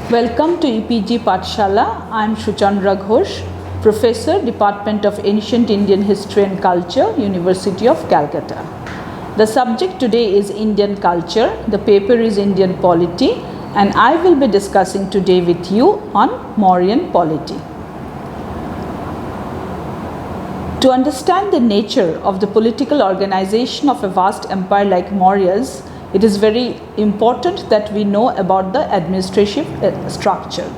Welcome to EPG Pathshala. I am Shuchandra Ghosh, Professor, Department of Ancient Indian History and Culture, University of Calcutta. The subject today is Indian culture. The paper is Indian Polity, and I will be discussing today with you on Mauryan Polity. To understand the nature of the political organization of a vast empire like Maurya's, it is very important that we know about the administrative structure.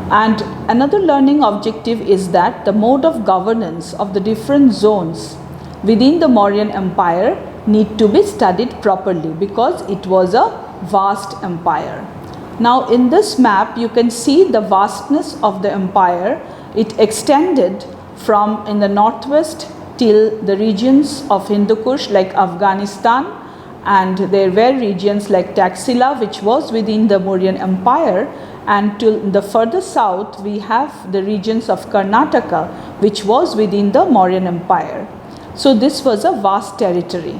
And another learning objective is that the mode of governance of the different zones within the Mauryan Empire need to be studied properly because it was a vast empire. Now in this map you can see the vastness of the empire. It extended from in the northwest till the regions of Hindu Kush like Afghanistan, and there were regions like Taxila which was within the Mauryan Empire, and till the further south we have the regions of Karnataka which was within the Mauryan Empire. So this was a vast territory.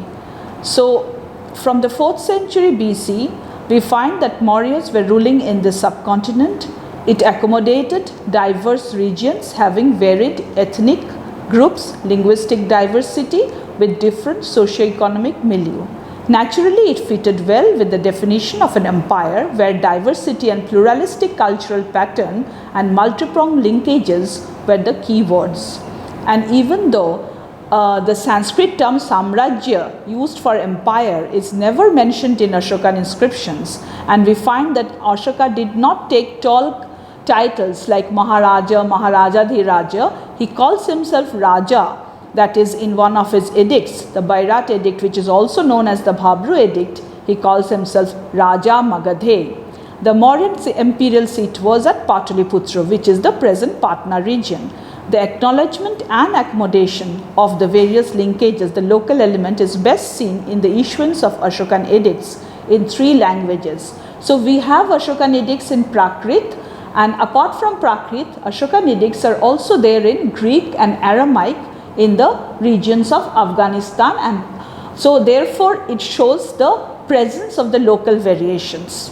So from the 4th century BC we find that Mauryas were ruling in the subcontinent. It accommodated diverse regions having varied ethnic groups, linguistic diversity with different socio-economic milieu. Naturally, it fitted well with the definition of an empire where diversity and pluralistic cultural pattern and multi-pronged linkages were the key words. And even though the Sanskrit term Samrajya used for empire is never mentioned in Ashokan inscriptions, and we find that Ashoka did not take tall titles like Maharaja, Maharajadhiraja. He calls himself Raja. That is in one of his edicts, the Bairat Edict, which is also known as the Bhabru Edict. He calls himself Raja Magadhe. The Mauryan imperial seat was at Pataliputra, which is the present Patna region. The acknowledgement and accommodation of the various linkages, the local element, is best seen in the issuance of Ashokan edicts in 3 languages. So we have Ashokan edicts in Prakrit, and apart from Prakrit, Ashokan edicts are also there in Greek and Aramaic in the regions of Afghanistan, and so therefore it shows the presence of the local variations.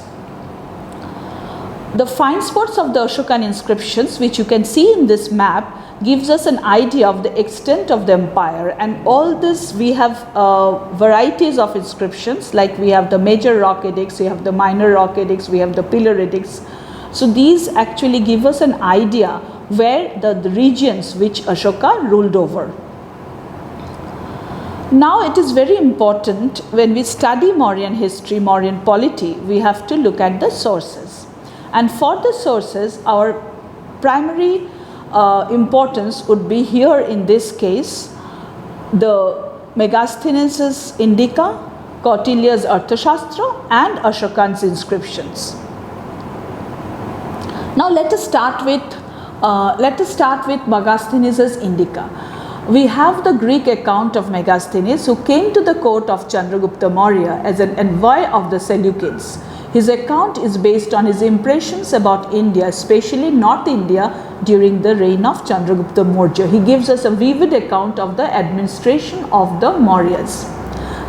The fine spots of the Ashokan inscriptions, which you can see in this map, gives us an idea of the extent of the empire, and all this we have varieties of inscriptions, like we have the major rock edicts, we have the minor rock edicts, we have the pillar edicts. So these actually give us an idea where the regions which Ashoka ruled over. Now it is very important when we study Mauryan history, Mauryan polity, we have to look at the sources. And for the sources, our primary importance would be here in this case, the Megasthenes' Indica, Kautilya's Arthashastra, and Ashokan's inscriptions. Now let us start with Megasthenes' Indica. We have the Greek account of Megasthenes, who came to the court of Chandragupta Maurya as an envoy of the Seleucids. His account is based on his impressions about India, especially North India, during the reign of Chandragupta Maurya. He gives us a vivid account of the administration of the Mauryas.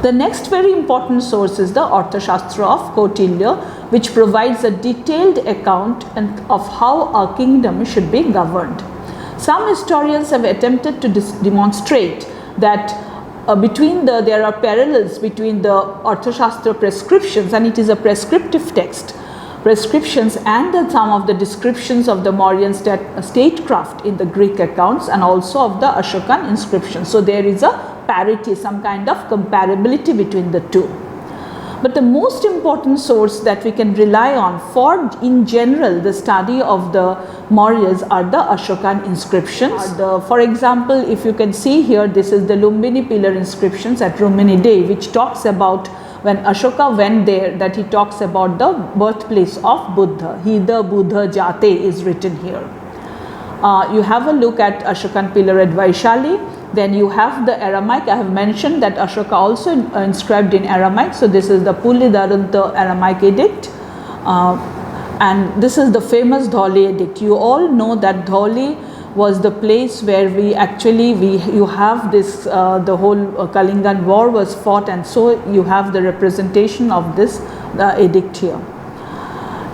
The next very important source is the Arthashastra of Kautilya, which provides a detailed account of how a kingdom should be governed. Some historians have attempted to demonstrate that there are parallels between the Arthashastra prescriptions, and it is a prescriptive text, prescriptions, and some of the descriptions of the Mauryan statecraft in the Greek accounts, and also of the Ashokan inscriptions. So there is a parity, some kind of comparability between the two. But the most important source that we can rely on for in general the study of the Mauryas are the Ashokan inscriptions. For example, if you can see here, this is the Lumbini pillar inscriptions at Ruminide, which talks about when Ashoka went there, that he talks about the birthplace of Buddha. Hida Buddha Jate is written here. You have a look at Ashokan pillar at Vaishali. Then you have the Aramaic. I have mentioned that Ashoka also inscribed in Aramaic. So this is the Pulidaranta Aramaic edict, and this is the famous Dhauli Edict. You all know that Dhauli was the place where you have this the whole Kalingan war was fought, and so you have the representation of this edict here.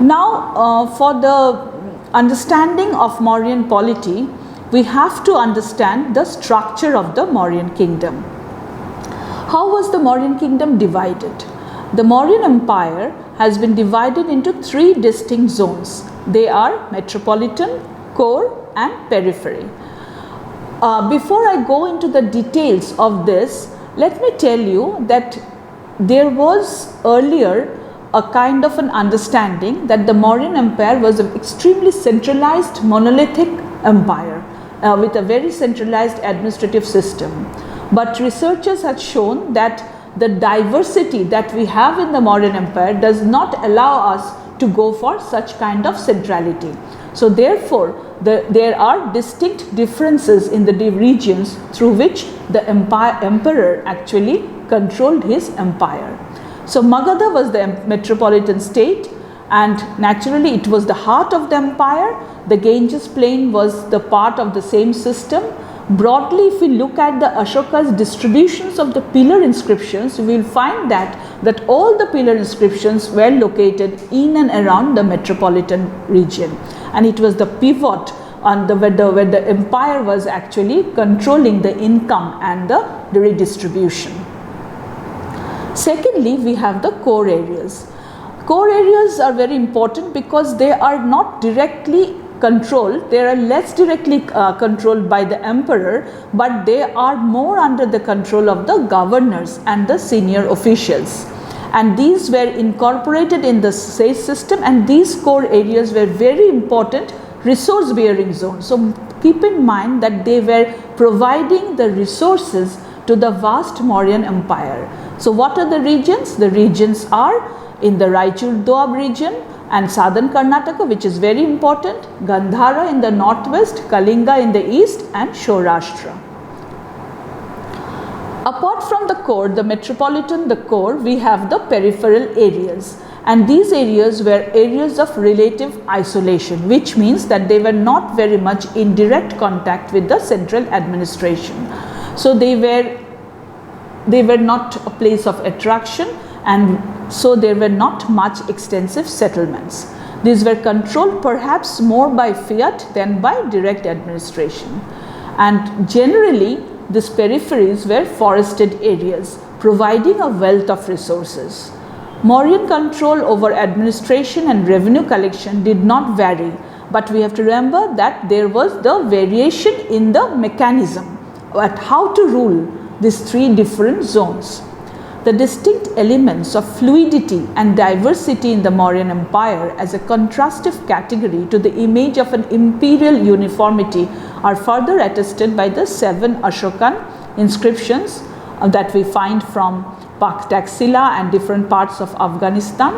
Now, for the understanding of Mauryan polity, we have to understand the structure of the Mauryan kingdom. How was the Mauryan kingdom divided? The Mauryan Empire has been divided into three distinct zones. They are metropolitan, core and periphery. Before I go into the details of this, let me tell you that there was earlier a kind of an understanding that the Mauryan Empire was an extremely centralized monolithic empire with a very centralized administrative system. But researchers have shown that the diversity that we have in the Mauryan Empire does not allow us to go for such kind of centrality. So therefore, there are distinct differences in the regions through which the emperor actually controlled his empire. So Magadha was the metropolitan state, and naturally it was the heart of the empire. The Ganges plain was the part of the same system. Broadly, if we look at the Ashoka's distributions of the pillar inscriptions, we will find that all the pillar inscriptions were located in and around the metropolitan region, and it was the pivot on where the empire was actually controlling the income and the redistribution. Secondly, we have the core areas. Core areas are very important because they are not directly controlled, they are less directly controlled by the emperor, but they are more under the control of the governors and the senior officials. And these were incorporated in the SACE system, and these core areas were very important resource bearing zones. So keep in mind that they were providing the resources to the vast Mauryan Empire. So what are the regions? The regions are in the Raichur Doab region and southern Karnataka, which is very important, Gandhara in the northwest, Kalinga in the east and Saurashtra. Apart from the core, the metropolitan, the core, we have the peripheral areas, and these areas were areas of relative isolation, which means that they were not very much in direct contact with the central administration. So they were not a place of attraction, and so there were not much extensive settlements. These were controlled perhaps more by fiat than by direct administration, and generally these peripheries were forested areas providing a wealth of resources. Mauryan control over administration and revenue collection did not vary, but we have to remember that there was the variation in the mechanism at how to rule these three different zones. The distinct elements of fluidity and diversity in the Mauryan Empire as a contrastive category to the image of an imperial uniformity are further attested by the 7 Ashokan inscriptions that we find from Paktaxila and different parts of Afghanistan,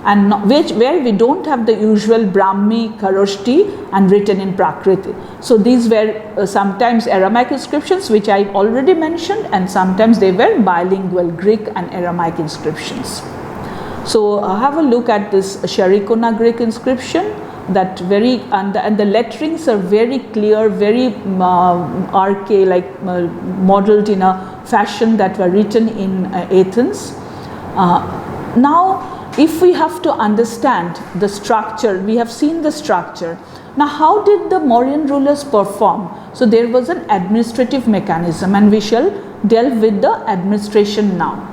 and where we don't have the usual Brahmi, Kharoshti and written in Prakriti. So these were sometimes Aramaic inscriptions, which I already mentioned, and sometimes they were bilingual Greek and Aramaic inscriptions. So have a look at this Sharikona Greek inscription, that very and the letterings are very clear, very archaic, like modeled in a fashion that were written in Athens. Now, if we have to understand the structure, we have seen the structure. Now, how did the Mauryan rulers perform? So there was an administrative mechanism, and we shall delve with the administration now.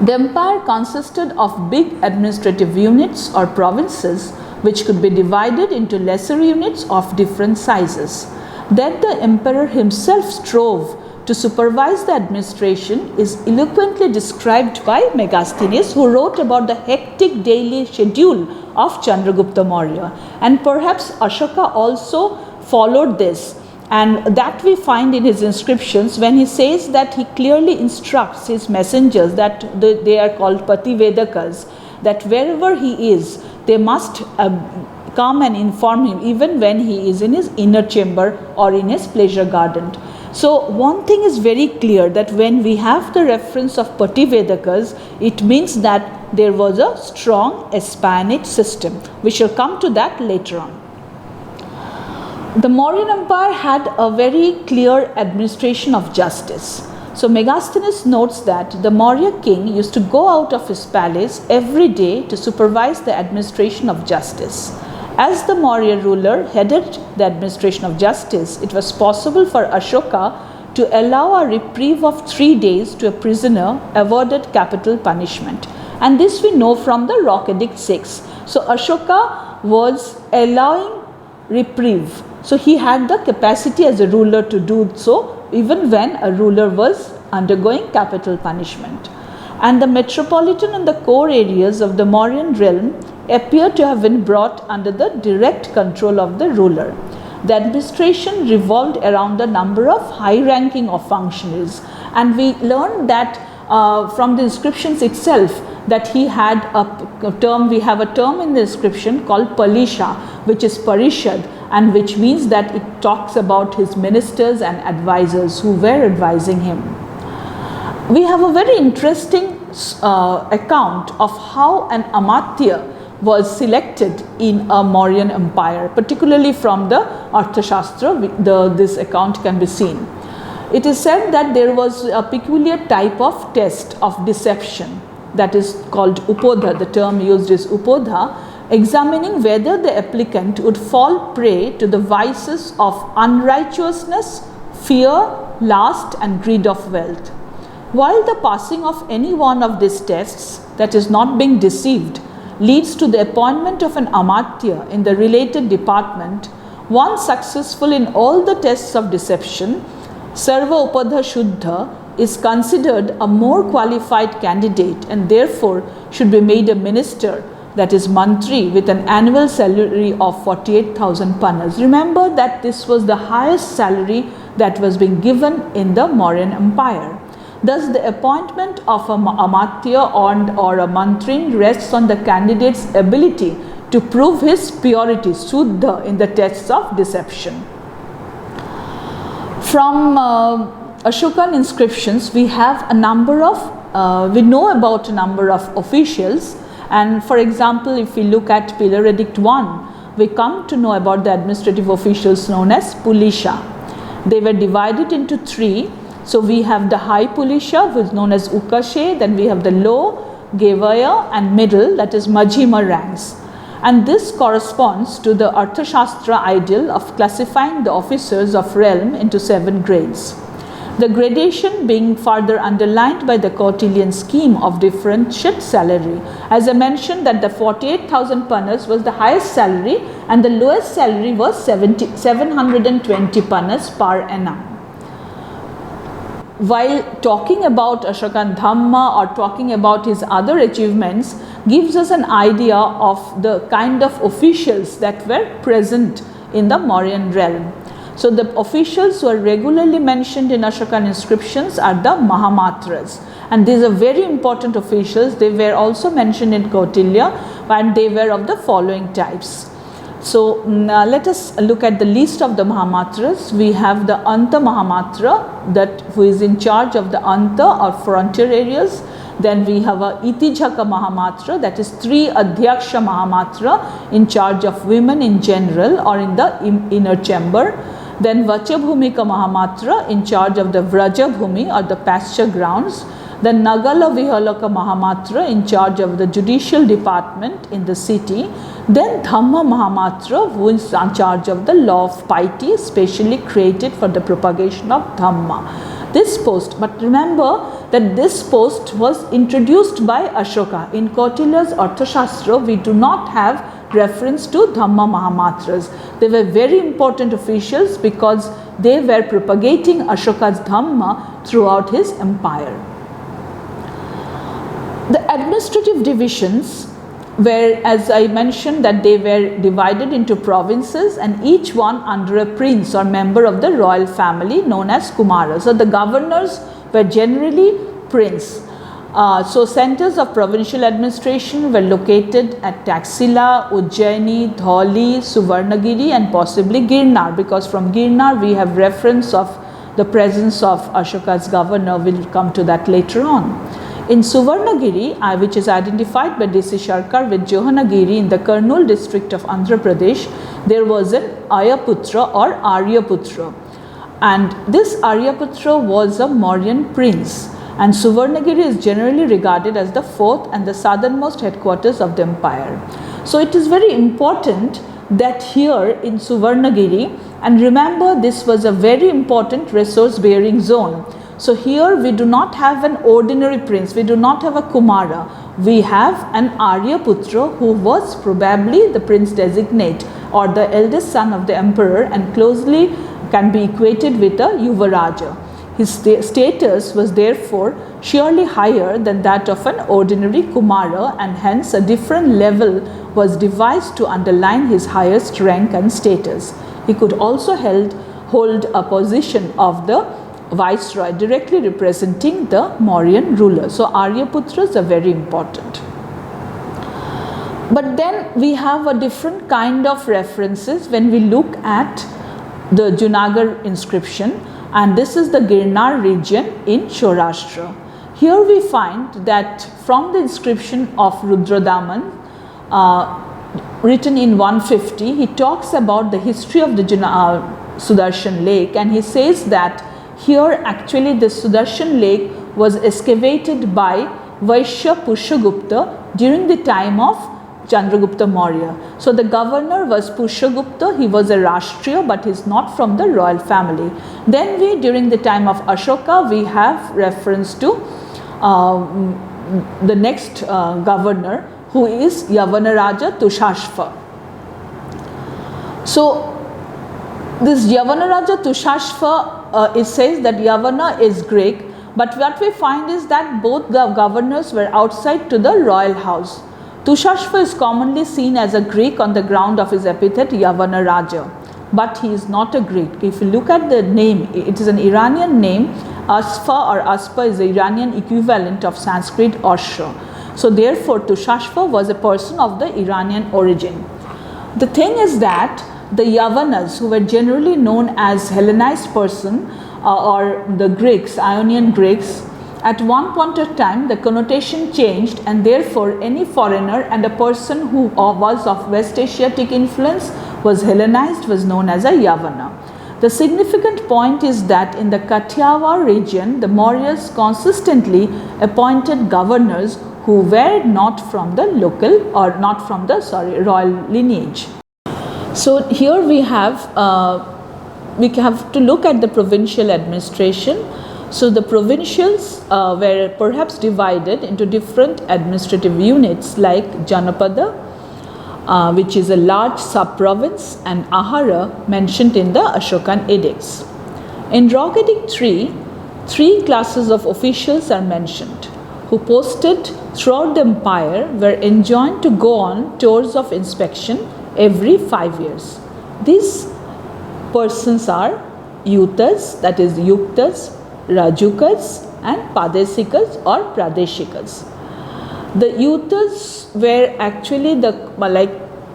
The empire consisted of big administrative units or provinces, which could be divided into lesser units of different sizes. That the emperor himself strove to supervise the administration is eloquently described by Megasthenes, who wrote about the hectic daily schedule of Chandragupta Maurya, and perhaps Ashoka also followed this, and that we find in his inscriptions when he says that he clearly instructs his messengers, that they are called Pativedakas, that wherever he is, they must come and inform him even when he is in his inner chamber or in his pleasure garden. So one thing is very clear, that when we have the reference of Pativedakas, it means that there was a strong espionage system. We shall come to that later on. The Mauryan Empire had a very clear administration of justice. So Megasthenes notes that the Maurya king used to go out of his palace every day to supervise the administration of justice. As the Maurya ruler headed the administration of justice, it was possible for Ashoka to allow a reprieve of 3 days to a prisoner awarded capital punishment. And this we know from the Rock Edict 6. So Ashoka was allowing reprieve. So he had the capacity as a ruler to do so even when a ruler was undergoing capital punishment. And the metropolitan and the core areas of the Mauryan realm appear to have been brought under the direct control of the ruler. The administration revolved around a number of high-ranking functionaries, and we learned that from the inscriptions itself that he had a term, we have a term in the inscription called Palisha, which is Parishad, and which means that it talks about his ministers and advisors who were advising him. We have a very interesting account of how an Amatya was selected in a Mauryan empire, particularly from the Arthashastra. This account can be seen. It is said that there was a peculiar type of test of deception that is called upodha. The term used is upodha, examining whether the applicant would fall prey to the vices of unrighteousness, fear, lust and greed of wealth. While the passing of any one of these tests, that is not being deceived, leads to the appointment of an Amatya in the related department, one successful in all the tests of deception, Sarva Upadha Shuddha, is considered a more qualified candidate and therefore should be made a minister, that is mantri, with an annual salary of 48,000 panas. Remember that this was the highest salary that was being given in the Mauryan Empire. Thus, the appointment of a Amatya or a mantrin rests on the candidate's ability to prove his purity, Suddha, in the tests of deception. From Ashokan inscriptions, we have a number of, we know about a number of officials, and for example, if we look at Pillar Edict 1, we come to know about the administrative officials known as Pulisha. They were divided into 3. So we have the high Pulisha, who is known as Ukashe, then we have the low, Gevaya and middle, that is Majhima ranks. And this corresponds to the Arthashastra ideal of classifying the officers of realm into 7 grades. The gradation being further underlined by the Kautilian scheme of differentiate salary. As I mentioned that the 48,000 panas was the highest salary and the lowest salary was 720 panas per annum. While talking about Ashokan Dhamma or talking about his other achievements gives us an idea of the kind of officials that were present in the Mauryan realm. So the officials who are regularly mentioned in Ashokan inscriptions are the Mahamatras, and these are very important officials. They were also mentioned in Kautilya and they were of the following types. So let us look at the list of the Mahamatras. We have the Anta Mahamatra, that who is in charge of the Anta or frontier areas. Then we have a Itijhaka Mahamatra, that is 3 Adhyaksha Mahamatra in charge of women in general or in the inner chamber. Then Vachabhumika Mahamatra in charge of the Vrajabhumi or the pasture grounds. Then Nagala Vihalaka Mahamatra in charge of the judicial department in the city. Then Dhamma Mahamatra, who is in charge of the law of piety, specially created for the propagation of Dhamma. This post, but remember that this post was introduced by Ashoka. In Kautilya's Arthashastra, we do not have reference to Dhamma Mahamatras. They were very important officials because they were propagating Ashoka's Dhamma throughout his empire. The administrative divisions were, as I mentioned, that they were divided into provinces and each one under a prince or member of the royal family known as Kumara. So the governors were generally prince. So centers of provincial administration were located at Taxila, Ujjaini, Dhauli, Suvarnagiri and possibly Girnar, because from Girnar we have reference of the presence of Ashoka's governor. We will come to that later on. In Suvarnagiri, which is identified by D.C. Sharkar with Johanagiri in the Kurnool district of Andhra Pradesh, there was an Ayaputra or Aryaputra. And this Aryaputra was a Mauryan prince, and Suvarnagiri is generally regarded as the fourth and the southernmost headquarters of the empire. So it is very important that here in Suvarnagiri, and remember this was a very important resource bearing zone. So here we do not have an ordinary prince, we do not have a Kumara, we have an Aryaputra who was probably the prince designate or the eldest son of the emperor and closely can be equated with a Yuvaraja. His status was therefore surely higher than that of an ordinary Kumara, and hence a different level was devised to underline his highest rank and status. He could also hold a position of the Viceroy directly representing the Mauryan ruler. So Aryaputras are very important. But then we have a different kind of references when we look at the Junagadh inscription, and this is the Girnar region in Saurashtra. Here we find that from the inscription of Rudradaman written in 150, he talks about the history of the Sudarshan lake, and he says that here actually the Sudarshan lake was excavated by Vaishya Pushyagupta during the time of Chandragupta Maurya. So the governor was Pushyagupta, he was a Rashtriya but he is not from the royal family. Then during the time of Ashoka, we have reference to the next governor, who is Yavanaraja Tushashva. So this Yavanaraja Tushashva, it says that Yavana is Greek, but what we find is that both the governors were outside to the royal house. Tushashva is commonly seen as a Greek on the ground of his epithet Yavanaraja, but he is not a Greek. If you look at the name, it is an Iranian name. Asfa or Aspa is the Iranian equivalent of Sanskrit Ashra. So therefore Tushashva was a person of the Iranian origin. The thing is that the Yavanas, who were generally known as Hellenized person or the Greeks, Ionian Greeks, at one point of time the connotation changed, and therefore any foreigner and a person who was of West Asiatic influence was Hellenized was known as a Yavana. The significant point is that in the Kathiawar region, the Mauryas consistently appointed governors who were not from the local or not from the royal lineage. So here we have to look at the provincial administration. So the provincials were perhaps divided into different administrative units like Janapada, which is a large sub-province, and Ahara mentioned in the Ashokan edicts. In Rock Edict 3, three classes of officials are mentioned who posted throughout the empire were enjoined to go on tours of inspection every 5 years. These persons are Yutas, that is Yuktas, Rajukas and Padesikas or Pradeshikas. The Yutas were actually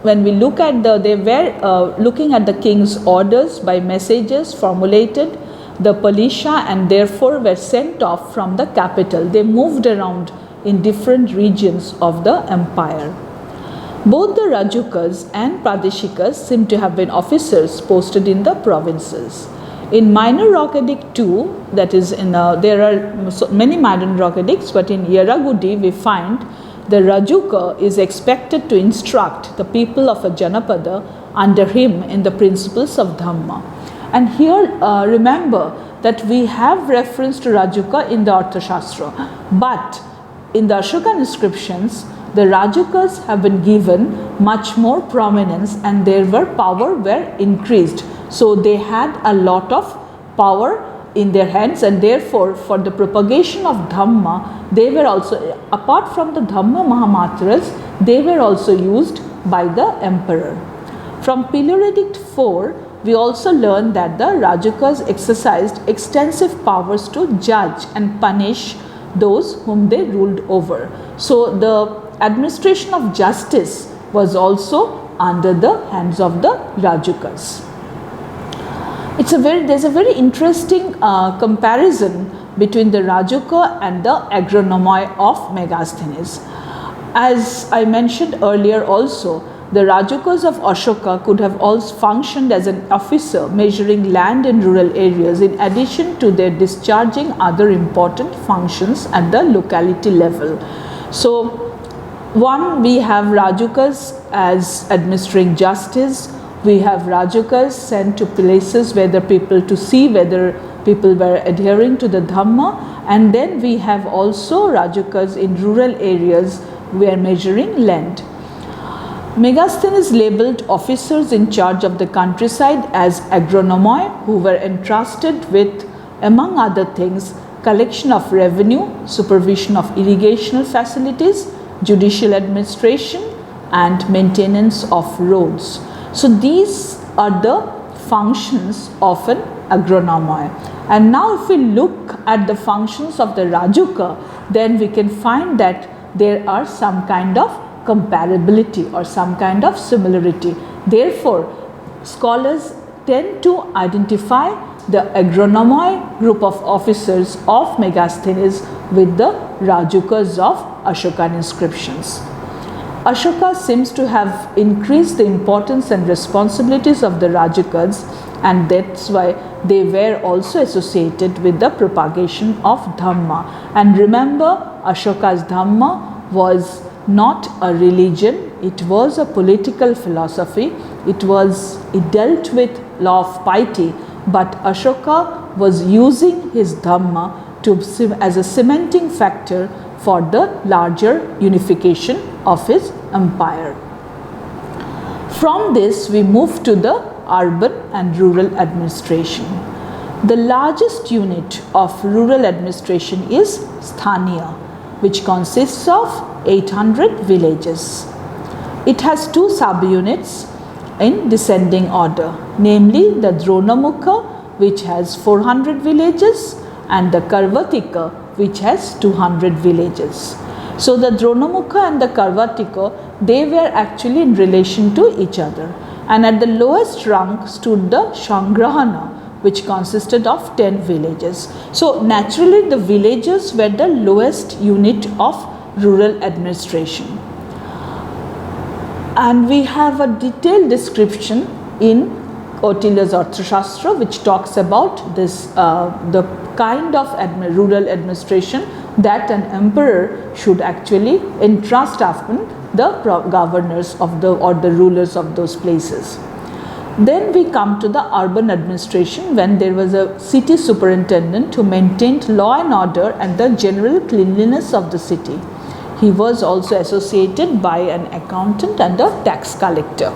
when we look at they were looking at the king's orders by messages formulated the Palisha, and therefore were sent off from the capital. They moved around in different regions of the empire. Both the Rajukas and Pradeshikas seem to have been officers posted in the provinces. In Minor Rock Edict 2, that is there are many minor rock edicts, but in Yeragudi we find the Rajuka is expected to instruct the people of a Janapada under him in the principles of Dhamma. And here remember that we have reference to Rajuka in the Arthashastra, but in the Ashokan inscriptions the Rajukas have been given much more prominence and their power were increased. So they had a lot of power in their hands, and therefore for the propagation of Dhamma they were also, apart from the Dhamma Mahamatras, they were also used by the emperor. From Pillar Edict 4, we also learn that the Rajukas exercised extensive powers to judge and punish those whom they ruled over. So the administration of justice was also under the hands of the Rajukas. There's a very interesting comparison between the Rajuka and the agronomoi of Megasthenes. As I mentioned earlier also, the Rajakas of Ashoka could have also functioned as an officer measuring land in rural areas in addition to their discharging other important functions at the locality level. So, one, we have Rajakas as administering justice. We have Rajakas sent to places where the people to see whether people were adhering to the Dhamma, and then we have also Rajakas in rural areas where measuring land. Megasthenes labeled officers in charge of the countryside as agronomoi, who were entrusted with, among other things, collection of revenue, supervision of irrigational facilities, judicial administration, and maintenance of roads. So these are the functions of an agronomoi. And now if we look at the functions of the Rajuka, then we can find that there are some kind of comparability or some kind of similarity. Therefore, scholars tend to identify the agronomoi group of officers of Megasthenes with the Rajukas of Ashokan inscriptions. Ashoka seems to have increased the importance and responsibilities of the Rajakas, and that's why they were also associated with the propagation of Dhamma. And remember, Ashoka's Dhamma was not a religion, it was a political philosophy. It dealt with law of piety, but Ashoka was using his Dhamma as a cementing factor for the larger unification of his empire. From this, we move to the urban and rural administration. The largest unit of rural administration is Sthaniya, which consists of 800 villages. It has two subunits in descending order, namely the Dronamukha, which has 400 villages, and the Karvatika, which has 200 villages. So the Dronamukha and the Karvatika, they were actually in relation to each other. And at the lowest rank stood the Shangrahana, which consisted of 10 villages. So naturally the villages were the lowest unit of rural administration. And we have a detailed description in Kautilya's Arthashastra, which talks about this, the kind of rural administration that an emperor should actually entrust upon the governors of the rulers of those places. Then we come to the urban administration, when there was a city superintendent who maintained law and order and the general cleanliness of the city. He was also associated by an accountant and a tax collector.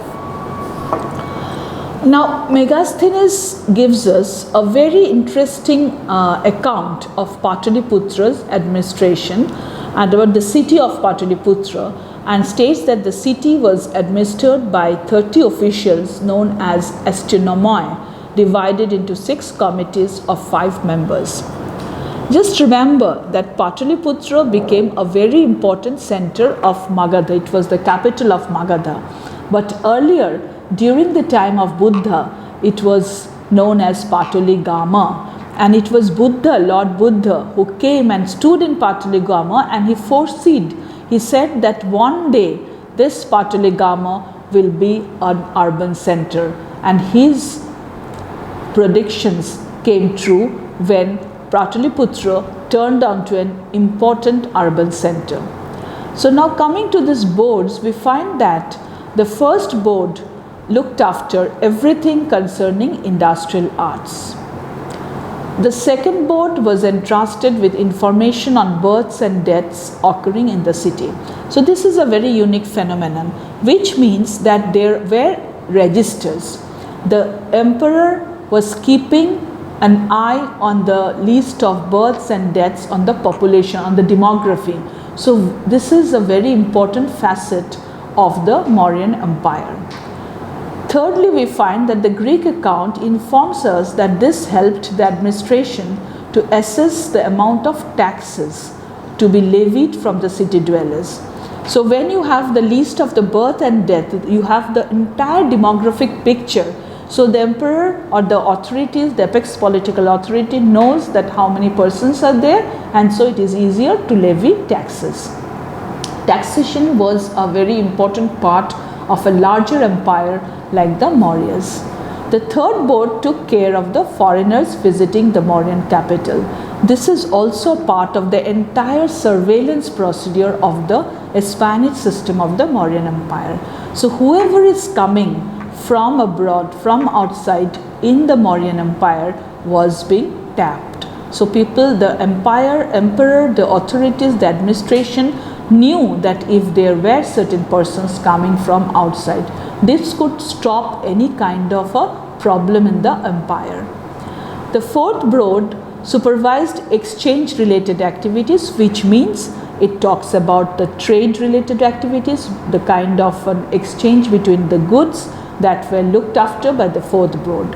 Now, Megasthenes gives us a very interesting account of Pataliputra's administration and about the city of Pataliputra, and states that the city was administered by 30 officials known as Espionomoi, divided into 6 committees of 5 members. Just remember that Pataliputra became a very important center of Magadha. It was the capital of Magadha. But earlier, during the time of Buddha, it was known as Pataligama. And it was Buddha, Lord Buddha, who came and stood in Pataligama, and he foresaid, he said that one day this Pataligama will be an urban center. And his predictions came true when Pataliputra turned out to an important urban center. So now coming to these boards, we find that the first board looked after everything concerning industrial arts. The second board was entrusted with information on births and deaths occurring in the city. So this is a very unique phenomenon, which means that there were registers. The emperor was keeping an eye on the list of births and deaths, on the population, on the demography. So this is a very important facet of the Mauryan Empire. Thirdly, we find that the Greek account informs us that this helped the administration to assess the amount of taxes to be levied from the city dwellers. So when you have the list of the birth and death, you have the entire demographic picture. So the emperor or the authorities, the apex political authority, knows that how many persons are there, and so it is easier to levy taxes. Taxation was a very important part of a larger empire like the Mauryas. The third board took care of the foreigners visiting the Mauryan capital. This is also part of the entire surveillance procedure of the espionage system of the Mauryan Empire. So whoever is coming from abroad, from outside in the Mauryan Empire was being tapped. So people, the emperor, the authorities, the administration knew that if there were certain persons coming from outside, this could stop any kind of a problem in the empire. The fourth board supervised exchange related activities, which means it talks about the trade related activities, the kind of an exchange between the goods that were looked after by the fourth board.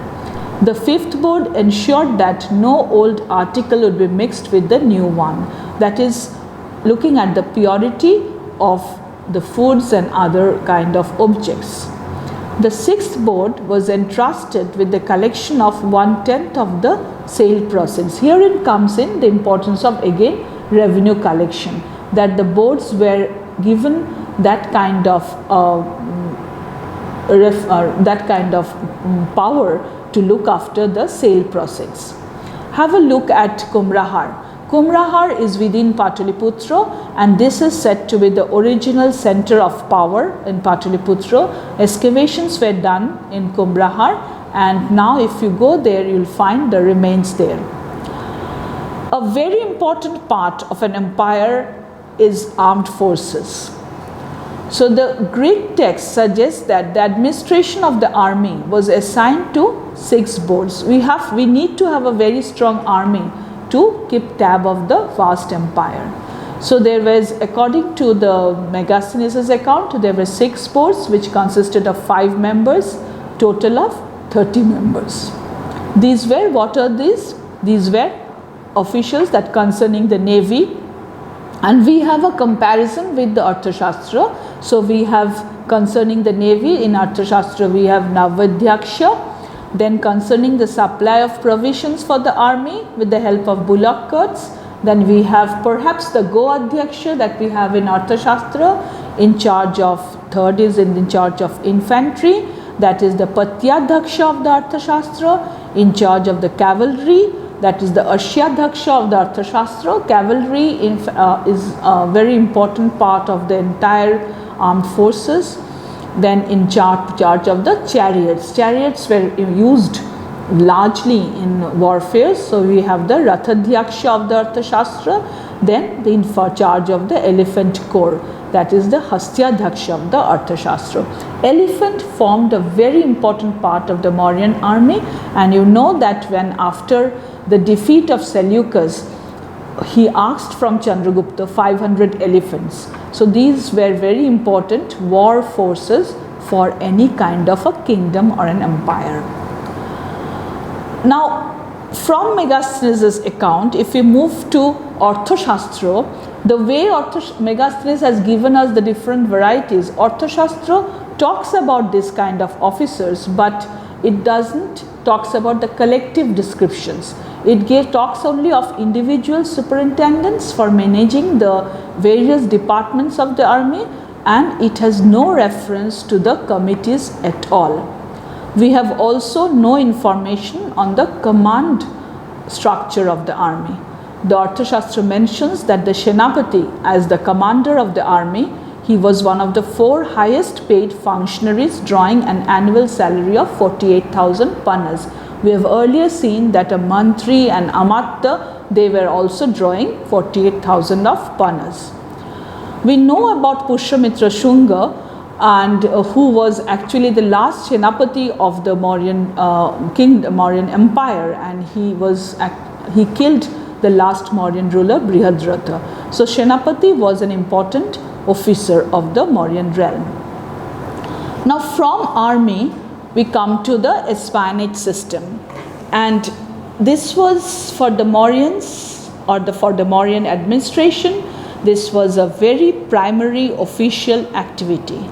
The fifth board ensured that no old article would be mixed with the new one, that is looking at the purity of the foods and other kind of objects. The sixth board was entrusted with the collection of 1/10 of the sale proceeds. Herein comes in the importance of again revenue collection, that the boards were given that kind of power to look after the sale proceeds. Have a look at Kumrahar. Kumrahar is within Pataliputra, and this is said to be the original center of power in Pataliputra. Excavations were done in Kumrahar, and now if you go there, you will find the remains there. A very important part of an empire is armed forces. So the Greek text suggests that the administration of the army was assigned to 6 boards. We need to have a very strong army to keep tab of the vast empire. So there was, according to the Megasthenes' account, there were 6 boards which consisted of 5 members, total of 30 members. These were, what are these? These were officials that concerning the navy, and we have a comparison with the Arthashastra. So we have concerning the navy in Arthashastra, we have Navadhyaksha. Then concerning the supply of provisions for the army with the help of bullock carts, then we have perhaps the Go-Adhyaksha that we have in Arthashastra, in charge of, third is in charge of infantry, that is the Patyadhaksha of the Arthashastra, in charge of the cavalry, that is the Ashyadhaksha of the Arthashastra. Cavalry is a very important part of the entire armed forces. Then in charge of the chariots. Chariots were used largely in warfare, so we have the Rathadhyaksha of the Arthashastra. Then in charge of the elephant corps, that is the Hastyadhaksha of the Arthashastra. Elephant formed a very important part of the Mauryan army, and you know that when after the defeat of Seleucus, he asked from Chandragupta 500 elephants. So these were very important war forces for any kind of a kingdom or an empire. Now from Megasthenes' account, if we move to Arthashastra, the way Megasthenes has given us the different varieties, Arthashastra talks about this kind of officers, but it doesn't talks about the collective descriptions. It talks only of individual superintendents for managing the various departments of the army, and it has no reference to the committees at all. We have also no information on the command structure of the army. The Arthashastra mentions that the Senapati, as the commander of the army, he was one of the 4 highest paid functionaries, drawing an annual salary of 48,000 panas. We have earlier seen that a mantri and Amatya, they were also drawing 48,000 of panas. We know about Pushyamitra Shunga, and who was actually the last Senapati of the Mauryan Empire, and he killed the last Mauryan ruler Brihadratha. So Senapati was an important officer of the Mauryan realm. Now from army we come to the espionage system, and this was for the Mauryans or for the Mauryan administration. This was a very primary official activity.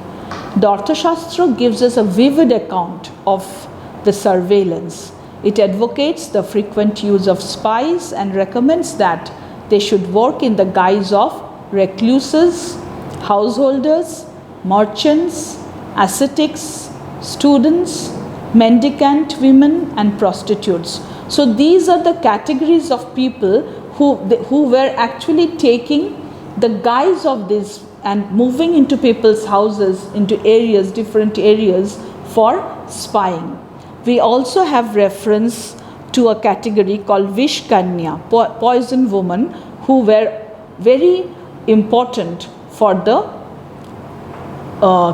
The Arthashastra gives us a vivid account of the surveillance. It advocates the frequent use of spies and recommends that they should work in the guise of recluses, householders, merchants, ascetics, students, mendicant women and prostitutes. So these are the categories of people who were actually taking the guise of this and moving into people's houses, into areas, different areas for spying. We also have reference to a category called Vishkanya, poison woman, who were very important for the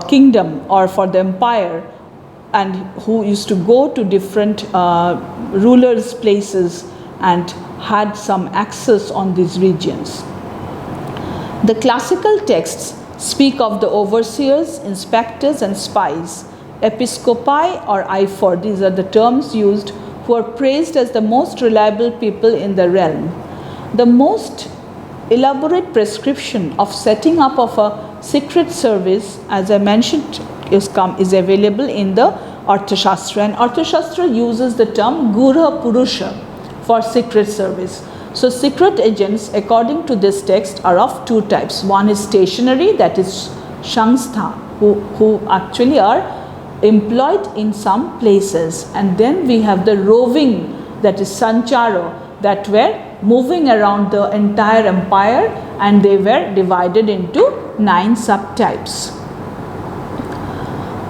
kingdom or for the empire, and who used to go to different rulers' places and had some access on these regions. The classical texts speak of the overseers, inspectors and spies, episcopi or iphor, these are the terms used, who are praised as the most reliable people in the realm. The most elaborate prescription of setting up of a secret service, as I mentioned, is available in the Arthashastra, and Arthashastra uses the term Gurha Purusha for secret service. So secret agents, according to this text, are of two types. One is stationary, that is Shangstha, who actually are employed in some places, and then we have the roving, that is Sancharo, that were moving around the entire empire, and they were divided into 9 subtypes.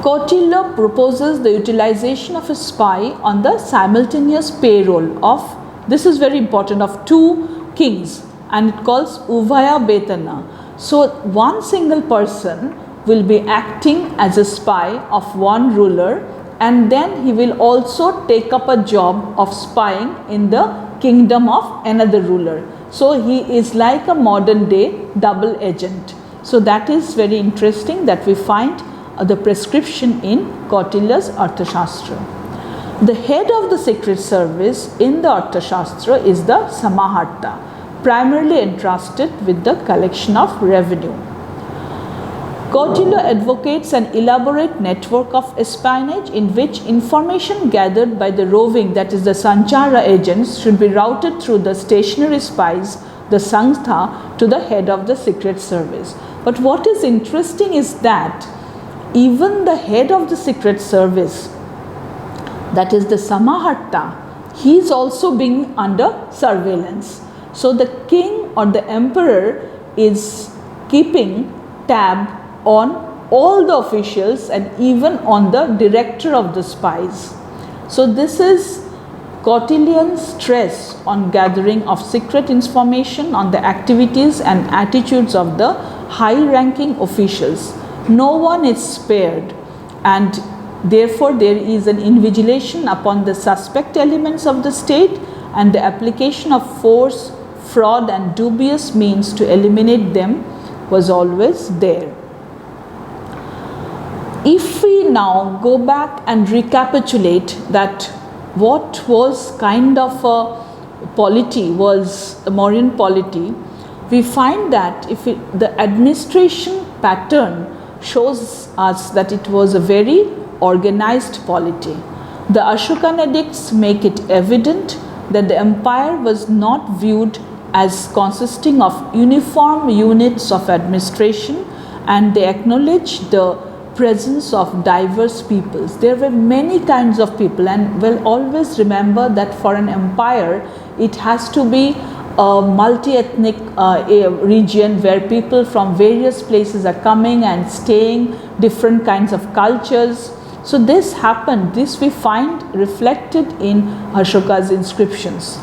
Kautilya proposes the utilization of a spy on the simultaneous payroll of, this is very important, of 2 kings, and it calls Uvaya Betana. So one single person will be acting as a spy of one ruler, and then he will also take up a job of spying in the kingdom of another ruler. So he is like a modern day double agent. So that is very interesting that we find the prescription in Kautilya's Arthashastra. The head of the secret service in the Arthashastra is the Samaharta, primarily entrusted with the collection of revenue. Kautilya advocates an elaborate network of espionage in which information gathered by the roving, that is the Sanchara agents, should be routed through the stationary spies, the Sangstha, to the head of the secret service. But what is interesting is that even the head of the secret service, that is the Samaharta, he is also being under surveillance. So the king or the emperor is keeping tab on all the officials and even on the director of the spies. So this is Kautilyan's stress on gathering of secret information on the activities and attitudes of the high-ranking officials. No one is spared, and therefore there is an invigilation upon the suspect elements of the state, and the application of force, fraud and dubious means to eliminate them was always there. If we now go back and recapitulate that what was kind of a polity was the Mauryan polity, we find that the administration pattern shows us that it was a very organized polity. The Ashokan edicts make it evident that the empire was not viewed as consisting of uniform units of administration, and they acknowledge the presence of diverse peoples. There were many kinds of people, and we'll always remember that for an empire it has to be a multi-ethnic region where people from various places are coming and staying, different kinds of cultures. So this happened, this we find reflected in Ashoka's inscriptions.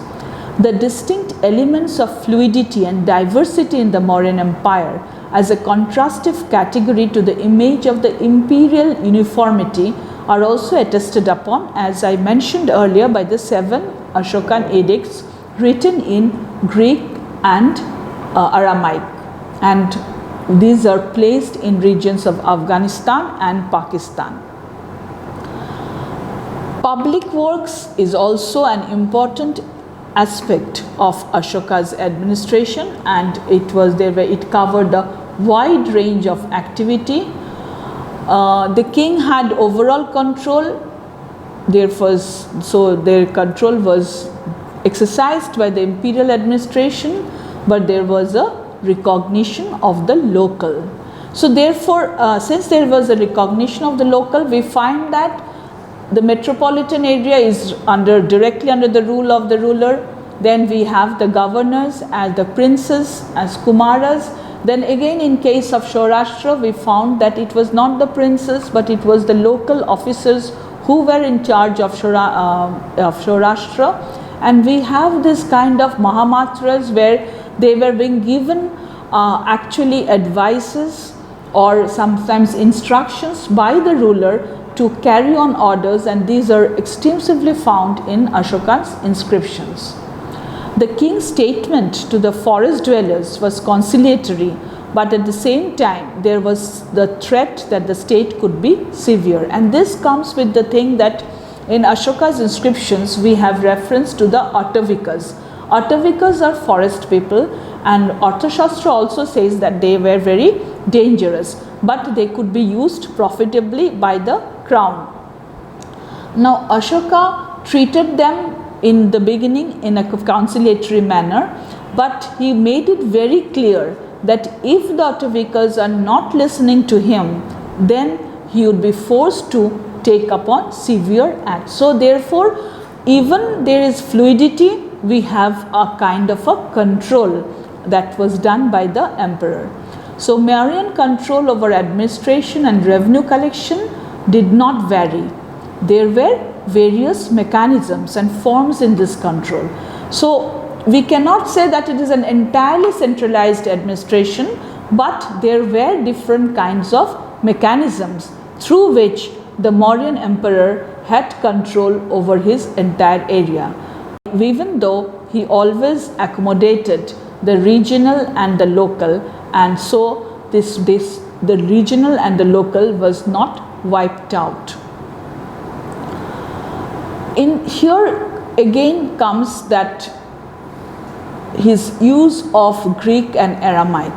The distinct elements of fluidity and diversity in the Mauryan Empire as a contrastive category to the image of the imperial uniformity are also attested upon, as I mentioned earlier, by the 7 Ashokan edicts written in Greek and Aramaic, and these are placed in regions of Afghanistan and Pakistan. Public works is also an important aspect of Ashoka's administration, and it covered a wide range of activity. The king had overall control, so their control was exercised by the imperial administration, but there was a recognition of the local. So therefore, since there was a recognition of the local, we find that the metropolitan area is directly under the rule of the ruler. Then we have the governors as the princes, as Kumaras. Then again, in case of Saurashtra, we found that it was not the princes, but it was the local officers who were in charge of Saurashtra. And we have this kind of Mahamatras where they were being given actually advices or sometimes instructions by the ruler to carry on orders, and these are extensively found in Ashoka's inscriptions. The king's statement to the forest dwellers was conciliatory, but at the same time there was the threat that the state could be severe, and this comes with the thing that in Ashoka's inscriptions we have reference to the Atavikas. Atavikas are forest people, and Arthashastra also says that they were very dangerous, but they could be used profitably by the crown. Now Ashoka treated them in the beginning in a conciliatory manner, but he made it very clear that if the Atavikas are not listening to him, then he would be forced to take upon severe acts. So therefore, even there is fluidity, we have a kind of a control that was done by the emperor. So Mauryan control over administration and revenue collection did not vary. There were various mechanisms and forms in this control. So we cannot say that it is an entirely centralized administration, but there were different kinds of mechanisms through which the Mauryan emperor had control over his entire area, even though he always accommodated the regional and the local, and so the regional and the local was not wiped out. In here again comes that his use of Greek and Aramaic.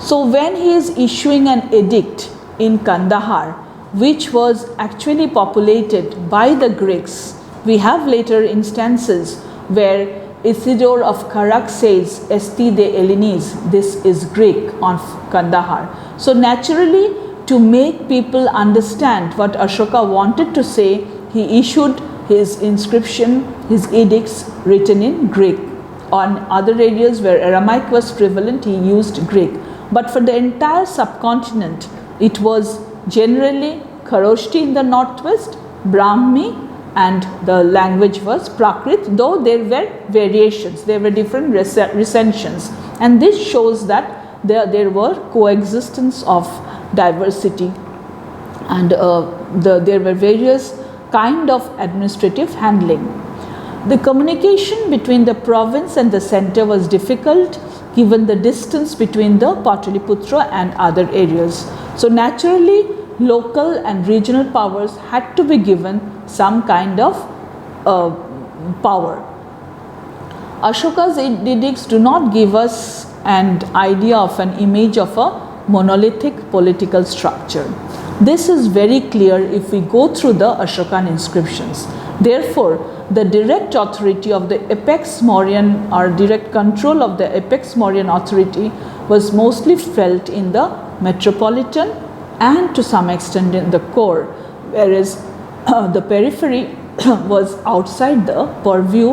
So when he is issuing an edict in Kandahar, which was actually populated by the Greeks, we have later instances where Isidore of Karak says, Esti de Hellenes, this is Greek on Kandahar. So naturally, to make people understand what Ashoka wanted to say, he issued his inscription, his edicts written in Greek. On other areas where Aramaic was prevalent, he used Greek. But for the entire subcontinent, it was generally Kharoshti in the northwest, Brahmi, and the language was Prakrit, though there were variations, there were different recensions, and this shows that there were coexistence of diversity, and there were various kind of administrative handling. The communication between the province and the center was difficult given the distance between the Pataliputra and other areas. So naturally, local and regional powers had to be given some kind of power. Ashoka's edicts do not give us an idea of an image of a monolithic political structure. This is very clear if we go through the Ashokan inscriptions. Therefore, the direct authority of the apex Mauryan, or direct control of the apex Mauryan authority, was mostly felt in the metropolitan and to some extent in the core, whereas the periphery was outside the purview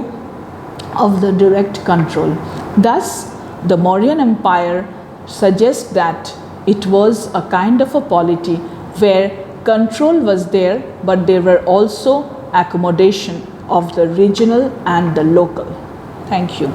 of the direct control. Thus, the Mauryan Empire suggests that it was a kind of a polity where control was there, but there were also accommodation of the regional and the local. Thank you.